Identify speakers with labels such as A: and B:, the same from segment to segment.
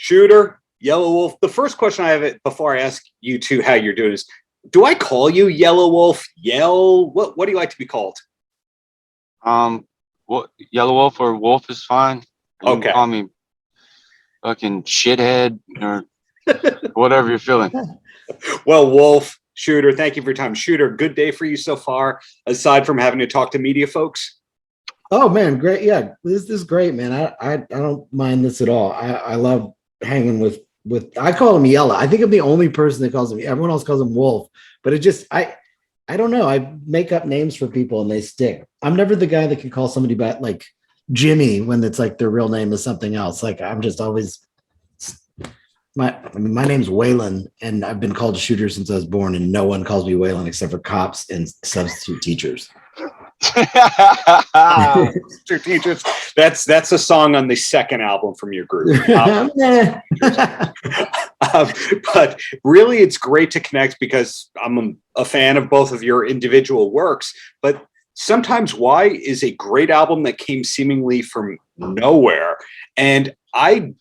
A: Shooter, Yelawolf. The first question I have before I ask you two how you're doing is, do I call you Yelawolf? What do you like to be called?
B: Well, Yelawolf or Wolf is fine. You
A: Okay.
B: can call me fucking shithead or whatever you're feeling.
A: Well, Wolf, Shooter, thank you for your time. Shooter, good day for you so far, aside from having to talk to media folks?
C: Oh man, great. Yeah, this is great, man. I don't mind this at all. I love hanging with I call him Yella. I think I'm the only person that calls him. Everyone else calls him Wolf, but it just I don't know. I make up names for people and they stick. I'm never the guy that can call somebody back like Jimmy when it's like their real name is something else. Like I'm just always my name's Waylon, and I've been called a Shooter since I was born, and no one calls me Waylon except for cops and substitute teachers.
A: Teachers. That's a song on the second album from your group. But really, it's great to connect because I'm a fan of both of your individual works. But Sometimes Why is a great album that came seemingly from nowhere, and I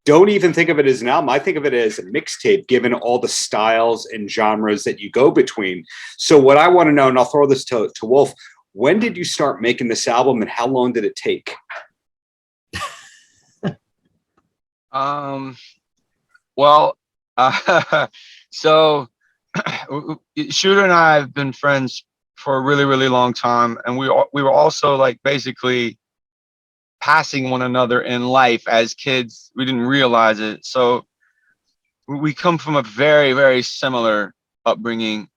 A: don't even think of it as an album. I think of it as a mixtape, given all the styles and genres that you go between. So what I want to know, and I'll throw this to Wolf, when did you start making this album and how long did it take?
B: So Shooter and I have been friends for a really, really long time. And we were also like basically passing one another in life as kids. We didn't realize it. So we come from a very, very similar upbringing.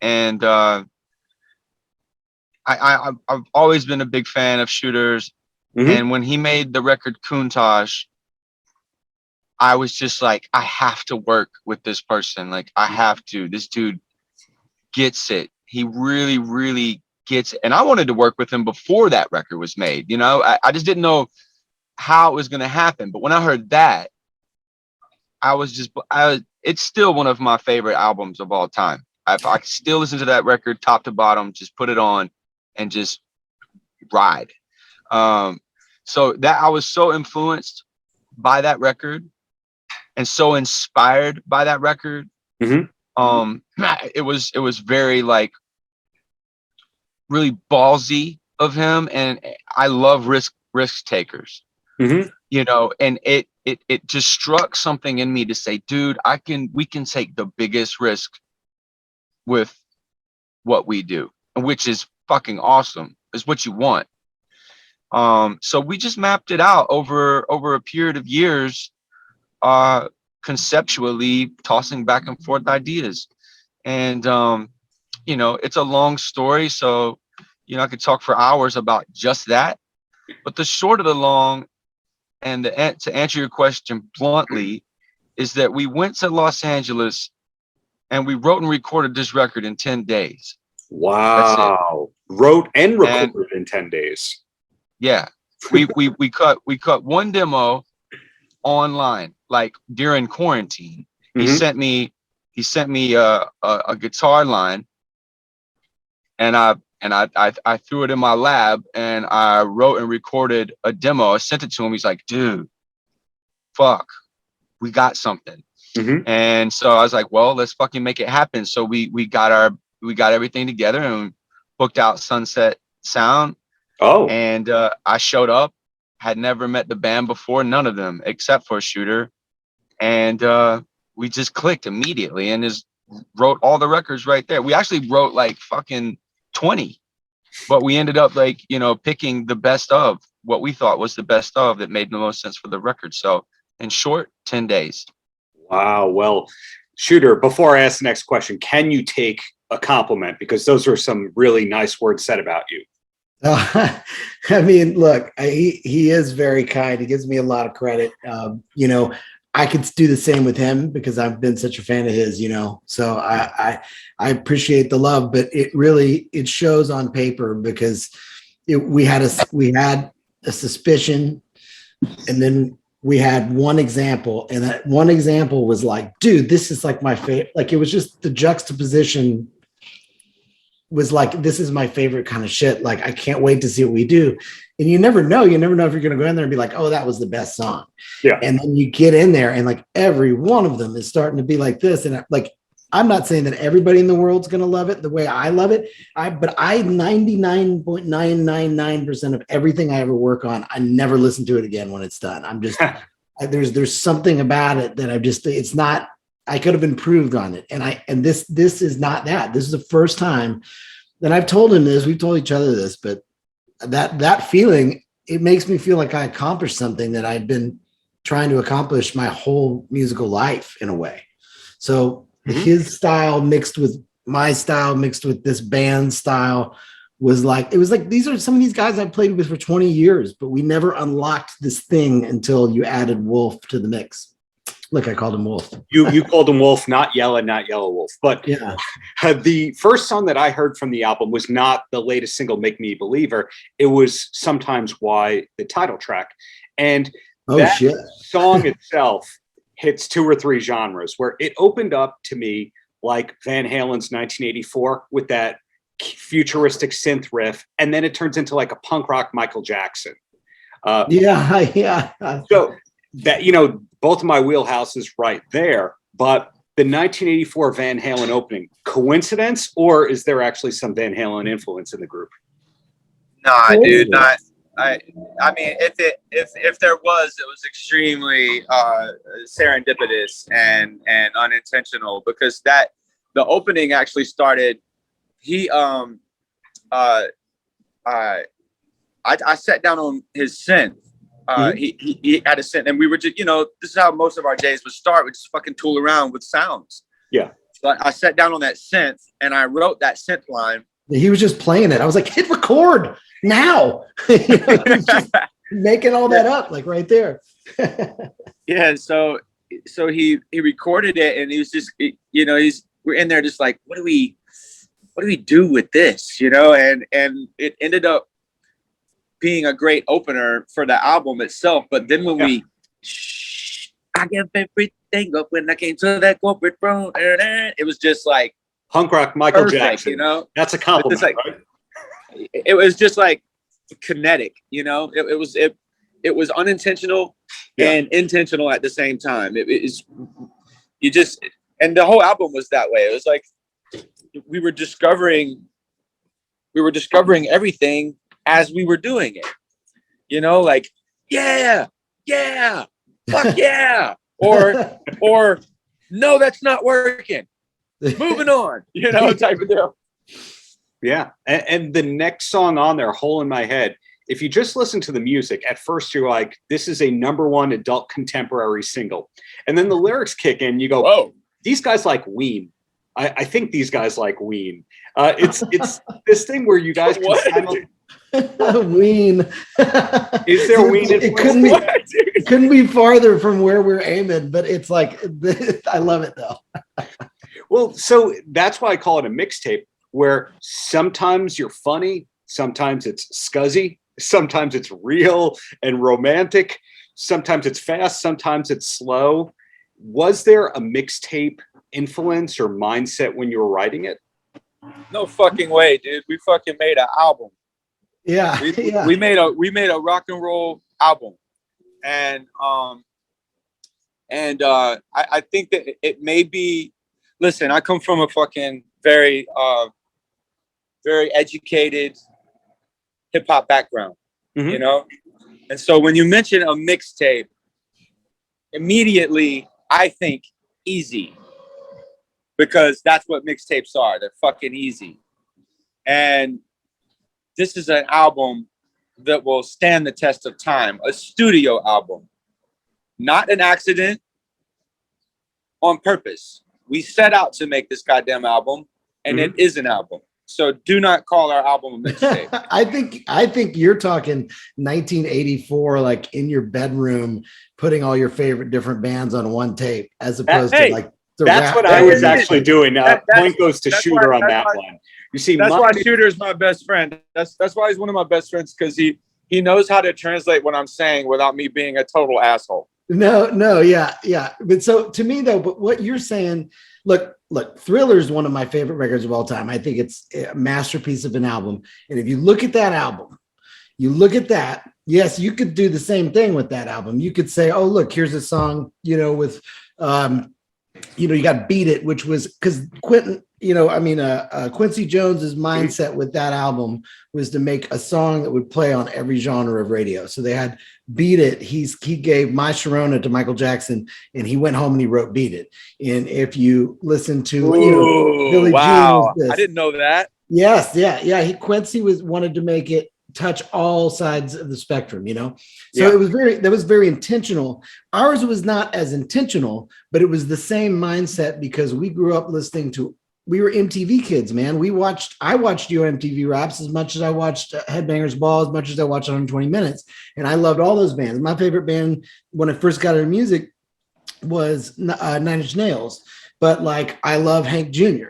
B: And I've always been a big fan of Shooter's. Mm-hmm. And when he made the record Countach, I was just like, I have to work with this person. Like, I have to. This dude gets it. He really, really gets it. And I wanted to work with him before that record was made. You know, I just didn't know how it was going to happen. But when I heard that, it's still one of my favorite albums of all time. I still listen to that record top to bottom, just put it on and just ride. So that I was so influenced by that record and so inspired by that record. Mm-hmm. It was very like really ballsy of him, and I love risk takers. Mm-hmm. You know, and it just struck something in me to say, dude, we can take the biggest risk with what we do, which is fucking awesome. Is what you want. So we just mapped it out over a period of years, conceptually tossing back and forth ideas. And, you know, it's a long story. So, you know, I could talk for hours about just that. But the short of the long, and to answer your question bluntly, is that we went to Los Angeles and we wrote and recorded this record in 10 days.
A: Wow. Wrote and recorded in 10 days.
B: Yeah. We cut one demo online, like during quarantine. Mm-hmm. He sent me a guitar line, and I threw it in my lab and I wrote and recorded a demo. I sent it to him. He's like, dude, fuck, we got something. Mm-hmm. And so I was like, well, let's fucking make it happen. So we got everything together and booked out Sunset Sound. Oh, and I showed up, had never met the band before, none of them except for Shooter. And we just clicked immediately and just wrote all the records right there. We actually wrote like fucking 20, but we ended up like, you know, picking the best of what we thought was the best of that made the most sense for the record. So in short, 10 days.
A: Wow. Well, Shooter, before I ask the next question, can you take a compliment? Because those are some really nice words said about you.
C: I mean, look, he is very kind. He gives me a lot of credit. You know, I could do the same with him because I've been such a fan of his, you know, so I appreciate the love, but it shows on paper because we had a suspicion, and then we had one example, and that one example was like, dude, this is like my favorite. Like, it was just the juxtaposition was like, this is my favorite kind of shit. Like, I can't wait to see what we do. and you never know if you're going to go in there and be like, oh, that was the best song.
A: Yeah.
C: And then you get in there and like every one of them is starting to be like this. And like, I'm not saying that everybody in the world's going to love it the way I love it. But 99.999% of everything I ever work on, I never listen to it again when it's done. I'm just, there's something about it that it's not, I could have improved on it. And this is not that. This is the first time. And I've told him this, we've told each other this, but that feeling, it makes me feel like I accomplished something that I've been trying to accomplish my whole musical life in a way. So his style mixed with my style, mixed with this band's style was like, it was like, these are some of these guys I played with for 20 years, but we never unlocked this thing until you added Wolf to the mix. Look, I called him Wolf.
A: You called him Wolf, not Yelawolf. But
C: yeah,
A: the first song that I heard from the album was not the latest single, Make Me a Believer. It was Sometimes Why, the title track. And that song itself hits 2 or 3 genres, where it opened up to me like Van Halen's 1984 with that futuristic synth riff. And then it turns into like a punk rock Michael Jackson.
C: Yeah.
A: So that, both of my wheelhouses right there, but the 1984 Van Halen opening, coincidence, or is there actually some Van Halen influence in the group?
D: Nah, dude, not. I mean, if there was, it was extremely serendipitous and unintentional, because the opening actually started. I sat down on his synth. He had a synth, and we were just, this is how most of our days would start. We just fucking tool around with sounds.
A: Yeah.
D: So I sat down on that synth and I wrote that synth line.
C: He was just playing it. I was like, hit record now. Just making all that up, like right there.
D: Yeah. So he recorded it, and he was just, we're in there just like, what do we do with this? And it ended up being a great opener for the album itself. But then when I gave everything up when I came to that corporate throne, it was just like
A: punk rock Michael
D: perfect,
A: Jackson. That's a compliment.
D: Like,
A: right?
D: It was just like kinetic, it was unintentional and intentional at the same time. And the whole album was that way. It was like we were discovering everything as we were doing it, like, yeah, fuck yeah, or no, that's not working, moving on, type of deal.
A: Yeah. And the next song on there, Hole in My Head, if you just listen to the music, at first you're like, this is a #1 adult contemporary single. And then the lyrics kick in, you go, oh, these guys like Ween. I think these guys like Ween. It's this thing where you guys can
C: Ween.
A: Is there Ween?
C: It couldn't be farther from where we're aiming, but it's like, I love it though.
A: Well, so that's why I call it a mixtape, where sometimes you're funny, sometimes it's scuzzy, sometimes it's real and romantic, sometimes it's fast, sometimes it's slow. Was there a mixtape influence or mindset when you were writing it?
D: No fucking way, dude. We fucking made an album.
C: Yeah.
D: We made a rock and roll album. And I think that it may be, listen, I come from a fucking very educated hip hop background, And so when you mention a mixtape, immediately I think easy, because that's what mixtapes are. They're fucking easy. And this is an album that will stand the test of time, a studio album, not an accident, on purpose. We set out to make this goddamn album, and it is an album. So do not call our album a mixtape.
C: I think you're talking 1984, like in your bedroom, putting all your favorite different bands on one tape, as opposed to like the
A: that's
C: rap.
A: What I was actually doing. Point goes to Shooter on that
D: why,
A: one. You see,
D: that's why Shooter is my best friend. That's why he's one of my best friends, because he knows how to translate what I'm saying without me being a total asshole.
C: No, yeah. But so to me though, but what you're saying, look, Thriller is one of my favorite records of all time. I think it's a masterpiece of an album. And if you look at that album, You look at that. Yes, you could do the same thing with that album. You could say, oh, look, here's a song, with, you got Beat It, which was because Quincy Jones's mindset with that album was to make a song that would play on every genre of radio. So they had Beat It. He gave My Sharona to Michael Jackson, and he went home and he wrote Beat It. And if you listen to, Billie
D: wow,
C: Jean,
D: I didn't know that.
C: Yes, yeah. Quincy wanted to make it touch all sides of the spectrum, So that was very intentional. Ours was not as intentional, but it was the same mindset because we grew up we were MTV kids, man. I watched your MTV Raps as much as I watched Headbangers Ball, as much as I watched 120 Minutes. And I loved all those bands. My favorite band when I first got into music was Nine Inch Nails. But like, I love Hank Jr.,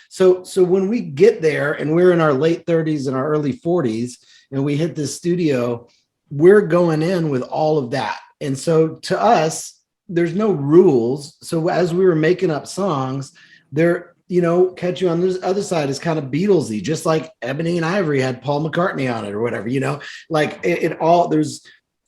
C: So when we get there and we're in our late 30s and our early 40s and we hit this studio, we're going in with all of that. And so to us, there's no rules. So as we were making up songs, Catch You on the Other Side is kind of Beatlesy, just like Ebony and Ivory had Paul McCartney on it or whatever, like there's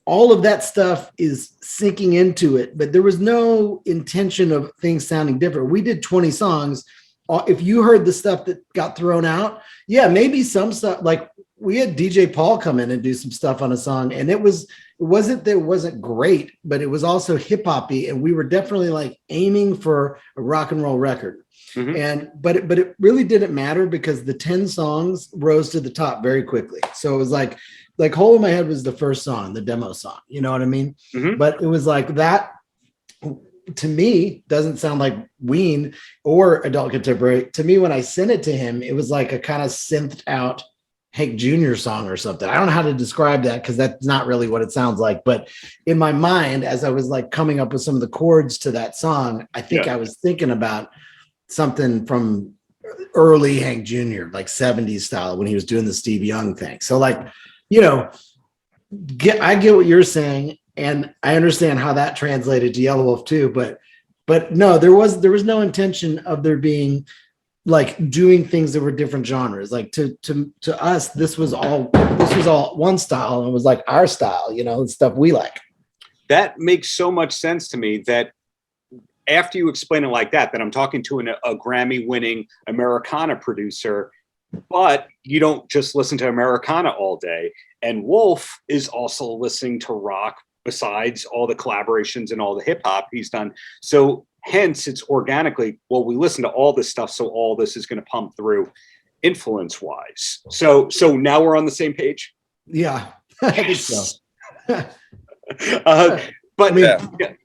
C: all of that stuff is sinking into it, but there was no intention of things sounding different. We did 20 songs. If you heard the stuff that got thrown out, maybe some stuff, like we had DJ Paul come in and do some stuff on a song, and it wasn't great, but it was also hip hoppy, and we were definitely like aiming for a rock and roll record. Mm-hmm. But it really didn't matter because the 10 songs rose to the top very quickly. So it was like Hole in My Head was the first song, the demo song, you know what I mean? Mm-hmm. But it was like that, to me, doesn't sound like Ween or adult contemporary. To me, when I sent it to him, it was like a kind of synthed out Hank Jr. song or something. I don't know how to describe that because that's not really what it sounds like. But in my mind, as I was like coming up with some of the chords to that song, I think I was thinking about something from early Hank Jr., like 70s style when he was doing the Steve Young thing. So like, I get what you're saying, and I understand how that translated to Yelawolf too. But no, there was no intention of there being like doing things that were different genres. Like to us, this was all one style, and it was like our style, the stuff we like.
A: That makes so much sense to me that after you explain it like that I'm talking to a Grammy-winning Americana producer, but you don't just listen to Americana all day. And Wolf is also listening to rock besides all the collaborations and all the hip hop he's done. So hence it's organically, we listen to all this stuff. So all this is going to pump through influence wise. So now we're on the same page.
C: Yeah, I think so.
A: But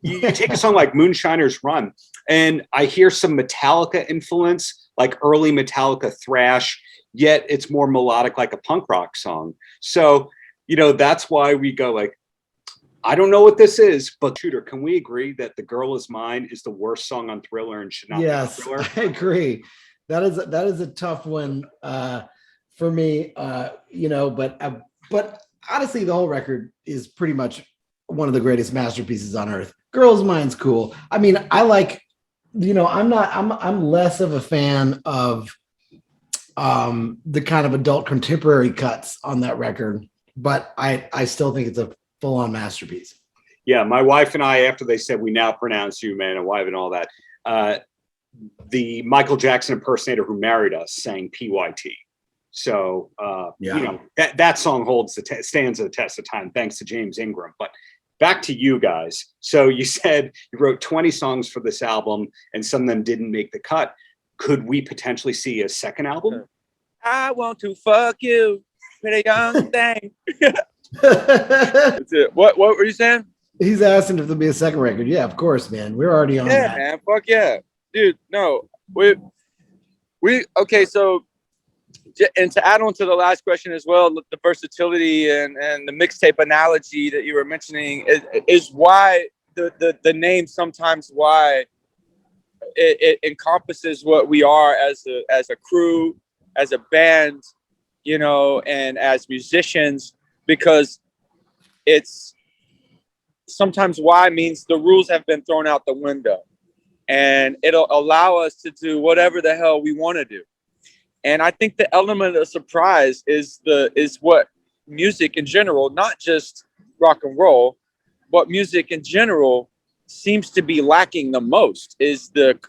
A: you take a song like Moonshiner's Run, and I hear some Metallica influence, like early Metallica thrash, yet it's more melodic, like a punk rock song. So, that's why we go like, I don't know what this is, but Shooter, can we agree that The Girl Is Mine is the worst song on Thriller and should not be on Thriller?
C: I agree. That is a tough one for me, but honestly, the whole record is pretty much one of the greatest masterpieces on earth. Girl's Mine's cool. I mean, I like, I'm less of a fan of the kind of adult contemporary cuts on that record, but I still think it's a full-on masterpiece.
A: Yeah, my wife and I, after they said we now pronounce you man and wife and all that, the Michael Jackson impersonator who married us sang PYT. So that song stands the test of time thanks to James Ingram. But back to you guys. So you said you wrote 20 songs for this album and some of them didn't make the cut. Could we potentially see a second album?
D: I want to fuck you, pretty young thing. That's it. What were you saying?
C: He's asking if there'll be a second record. Yeah, of course, man. We're already on that.
D: Yeah, man. Fuck yeah. Dude, no. We okay, so and to add on to the last question as well, the versatility and the mixtape analogy that you were mentioning is why the name sometimes why it encompasses what we are as a crew, as a band, and as musicians, because it's sometimes why means the rules have been thrown out the window and it'll allow us to do whatever the hell we want to do. And I think the element of surprise is what music in general, not just rock and roll, but music in general seems to be lacking the most is the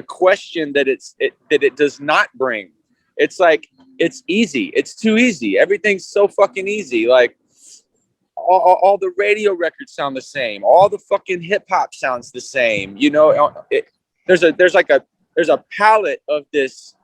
D: question that it does not bring. It's like, it's easy. It's too easy. Everything's so fucking easy. Like all the radio records sound the same. All the fucking hip hop sounds the same. You know, there's a palette of these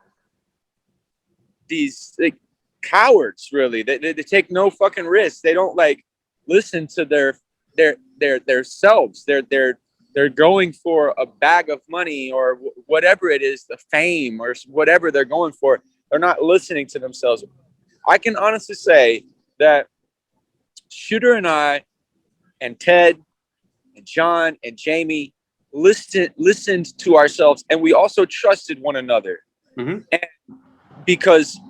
D: like cowards, really. They take no fucking risks. They don't like listen to their selves. They're going for a bag of money or whatever it is, the fame or whatever they're going for. They're not listening to themselves. I can honestly say that Shooter and I and Ted and John and Jamie listened to ourselves, and we also trusted one another.
A: Mm-hmm.
D: And because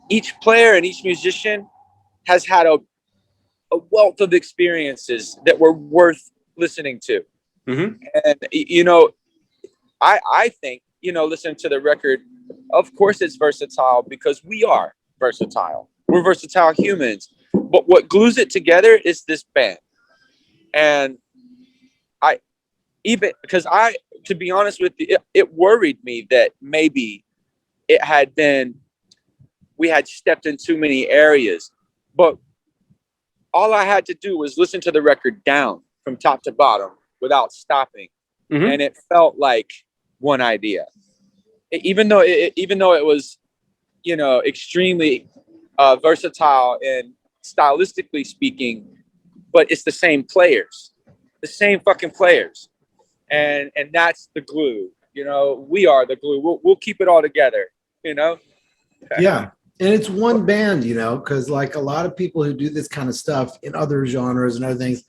D: each player and each musician has had a wealth of experiences that were worth listening to.
A: Mm-hmm.
D: And, you know, I think, you know, listening to the record, of course it's versatile because we are versatile. We're versatile humans. But what glues it together is this band. And to be honest with you, it worried me that maybe we had stepped in too many areas. But all I had to do was listen to the record down from top to bottom without stopping.
A: Mm-hmm.
D: And it felt like one idea. Even though it was, you know, extremely versatile and stylistically speaking, but it's the same players, the same fucking players. And that's the glue, you know, we are the glue. We'll keep it all together, you know?
C: Yeah. And it's one band, you know, because like a lot of people who do this kind of stuff in other genres and other things,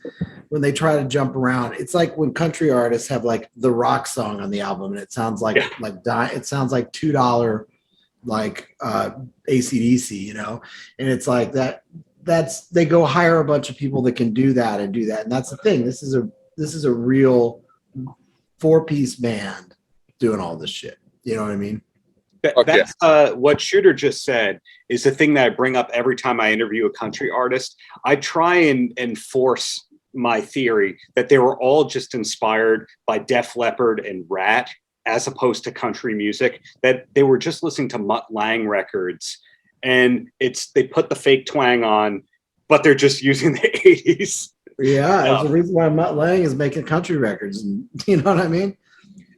C: when they try to jump around, it's like when country artists have like the rock song on the album and it sounds like it sounds like $2 like AC/DC, you know, and it's like they go hire a bunch of people that can do that. And that's the thing. This is a real 4-piece band doing all this shit. You know what I mean?
A: That's what Shooter just said is the thing that I bring up every time I interview a country artist. I try and enforce my theory that they were all just inspired by Def Leppard and Rat as opposed to country music, that they were just listening to Mutt Lange records and they put the fake twang on, but they're just using the 80s.
C: Yeah, there's a reason why Mutt Lange is making country records. And, you know what I mean?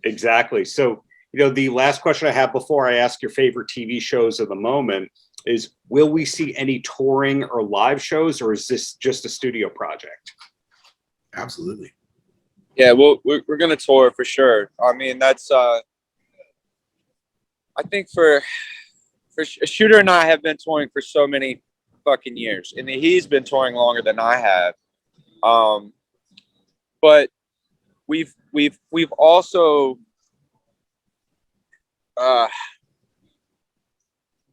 A: Exactly. So, you know, the last question I have before I ask your favorite TV shows of the moment is, will we see any touring or live shows, or is this just a studio project?
C: Absolutely.
D: Yeah, we're going to tour for sure. I mean, that's, I think for Shooter and I have been touring for so many fucking years, and he's been touring longer than I have. But we've also,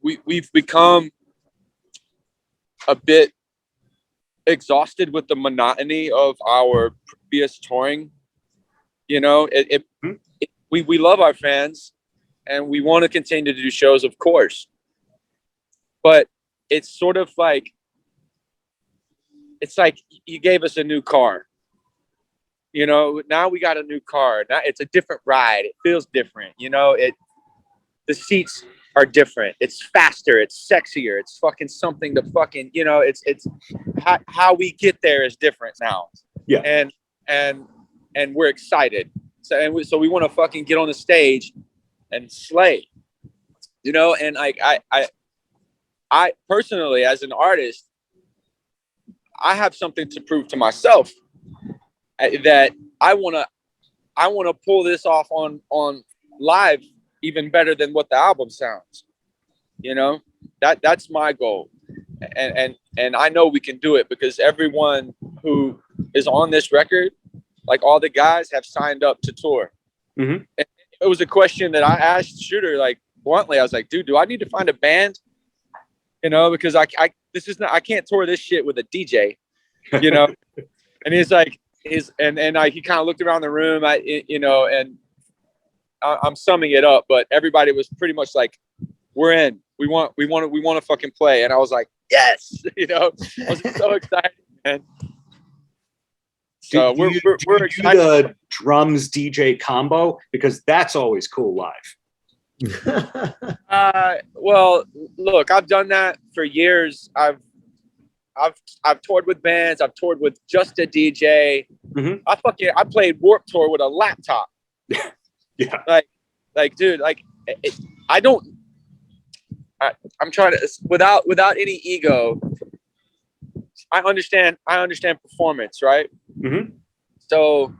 D: we've become a bit exhausted with the monotony of our previous touring. You know, we love our fans and we want to continue to do shows, of course, but it's sort of like, it's like you gave us a new car. You know, now we got a new car. Now it's a different ride. It feels different. You know, the seats are different. It's faster. It's sexier. It's fucking something to fucking, you know, it's how we get there is different now.
A: Yeah.
D: And we're excited. So we want to fucking get on the stage and slay, you know? And I personally, as an artist, I have something to prove to myself that I want to pull this off on live even better than what the album sounds. You know, that's my goal. And I know we can do it because everyone who is on this record, like all the guys, have signed up to tour.
A: Mm-hmm.
D: And it was a question that I asked Shooter, like bluntly. I was like, dude, do I need to find a band? You know, because I can't tour this shit with a DJ, you know? And he's like, he kind of looked around the room, you know, and I'm summing it up, but everybody was pretty much like, we're in, we want to fucking play. And I was like, yes, you know, I was so excited, man. So we're excited.
A: Do the drums DJ combo, because that's always cool live.
D: Well, look, I've done that for years. I've toured with bands. I've toured with just a DJ.
A: Mm-hmm.
D: I played Warped Tour with a laptop.
A: Yeah.
D: Like, dude, like, I'm trying to, without any ego, I understand performance, right?
A: Mm-hmm.
D: So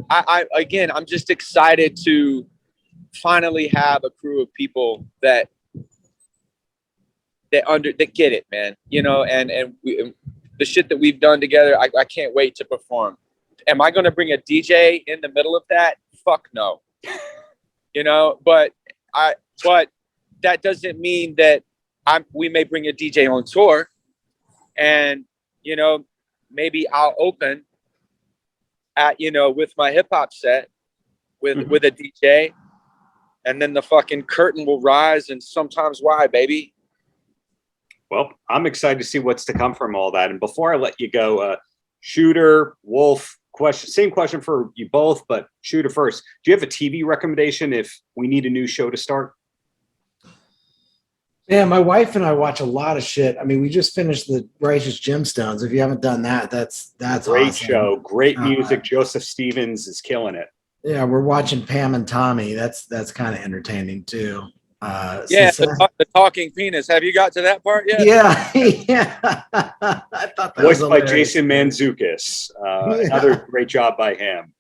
D: I'm just excited to finally have a crew of people that get it, man. You know, and the shit that we've done together, I can't wait to perform. Am I going to bring a DJ in the middle of that? Fuck no. You know, but that doesn't mean that we may bring a DJ on tour, and, you know, maybe I'll open at, you know, with my hip hop set with a DJ, and then the fucking curtain will rise, and sometimes why, baby.
A: Well, I'm excited to see what's to come from all that. And before I let you go, Shooter, Wolf, same question for you both, but Shooter first. Do you have a TV recommendation if we need a new show to start?
C: Yeah, my wife and I watch a lot of shit. I mean, we just finished the Righteous Gemstones. If you haven't done that, that's
A: great
C: awesome.
A: Show, great music. Joseph Stevens is killing it.
C: Yeah, we're watching Pam and Tommy. That's kind of entertaining too.
D: The talking penis. Have you got to that part yet?
C: Yeah, yeah. I thought that
A: voiced
C: was
A: by
C: hilarious.
A: Jason Mantzoukas. Another great job by him.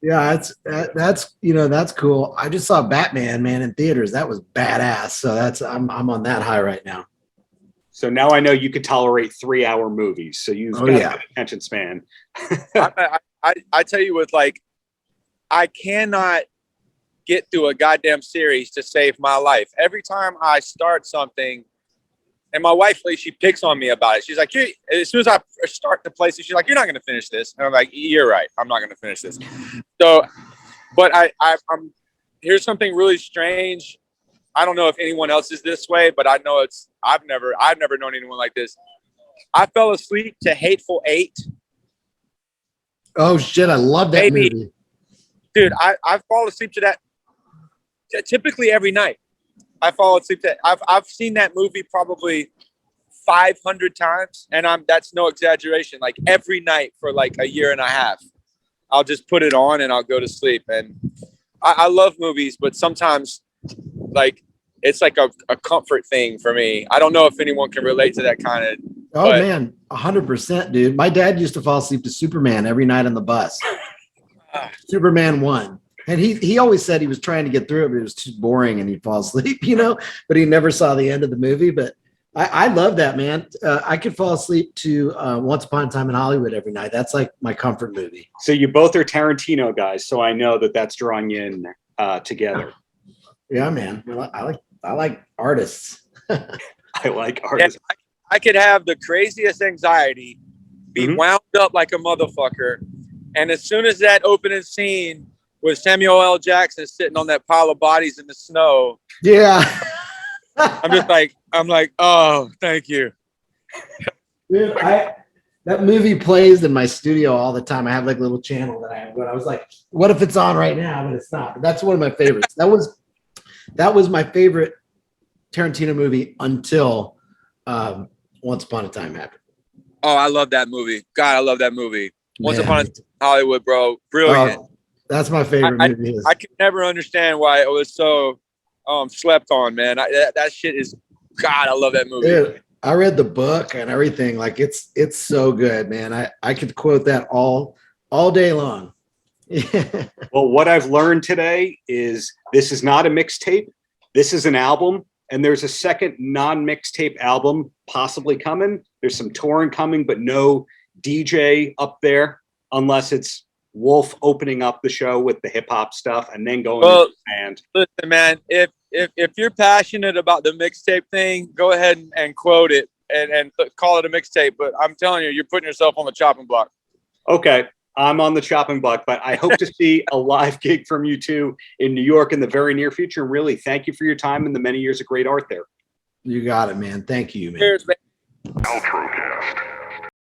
C: Yeah, that's cool. I just saw Batman, man, in theaters. That was badass. So I'm on that high right now.
A: So now I know you could tolerate 3-hour movies. So you've got a good attention span.
D: I tell you what, like, I cannot get through a goddamn series to save my life. Every time I start something, and my wife, like, she picks on me about it. She's like, as soon as I start the place, she's like, you're not going to finish this. And I'm like, you're right. I'm not going to finish this. So, but I'm here's something really strange. I don't know if anyone else is this way, but I know I've never known anyone like this. I fell asleep to Hateful Eight.
C: Oh shit, I love that movie.
D: Dude, I fall asleep to that typically every night. I fall asleep to I've seen that movie probably 500 times, and that's no exaggeration. Like every night for like a year and a half, I'll just put it on and I'll go to sleep. And I love movies, but sometimes like it's like a comfort thing for me. I don't know if anyone can relate to that kind of.
C: Oh man, 100%, dude. My dad used to fall asleep to Superman every night on the bus. Superman 1. And he always said he was trying to get through it, but it was too boring and he'd fall asleep, you know, but he never saw the end of the movie. But I love that, man. I could fall asleep to Once Upon a Time in Hollywood every night. That's like my comfort movie.
A: So you both are Tarantino guys. So I know that's drawing you in together.
C: Yeah, man. I like artists.
A: I like artists.
D: Yeah, I could have the craziest anxiety, be wound up like a motherfucker. And as soon as that opening scene with Samuel L. Jackson sitting on that pile of bodies in the snow.
C: Yeah.
D: I'm like, oh, thank you.
C: Dude, that movie plays in my studio all the time. I have like a little channel that I have, but I was like, what if it's on right now? But it's not. But that's one of my favorites. That was my favorite Tarantino movie until Once Upon a Time happened.
D: Oh, I love that movie. God, I love that movie. Once Upon a Time in Hollywood, bro. Brilliant.
C: That's my favorite movie.
D: I can never understand why it was so slept on, man. That shit is, God, I love that movie.
C: Dude, I read the book and everything. Like it's so good, man. I could quote that all day long.
A: Well, what I've learned today is this is not a mixtape. This is an album. And there's a second non-mixtape album possibly coming. There's some touring coming, but no DJ up there unless it's Wolf opening up the show with the hip hop stuff and then going into the band.
D: Listen, man, if you're passionate about the mixtape thing, go ahead and quote it and call it a mixtape. But I'm telling you, you're putting yourself on the chopping block.
A: Okay, I'm on the chopping block, but I hope to see a live gig from you two in New York in the very near future. And really, thank you for your time and the many years of great art there.
C: You got it, man. Thank you, man.
D: Cheers, man.
E: Paltrocast.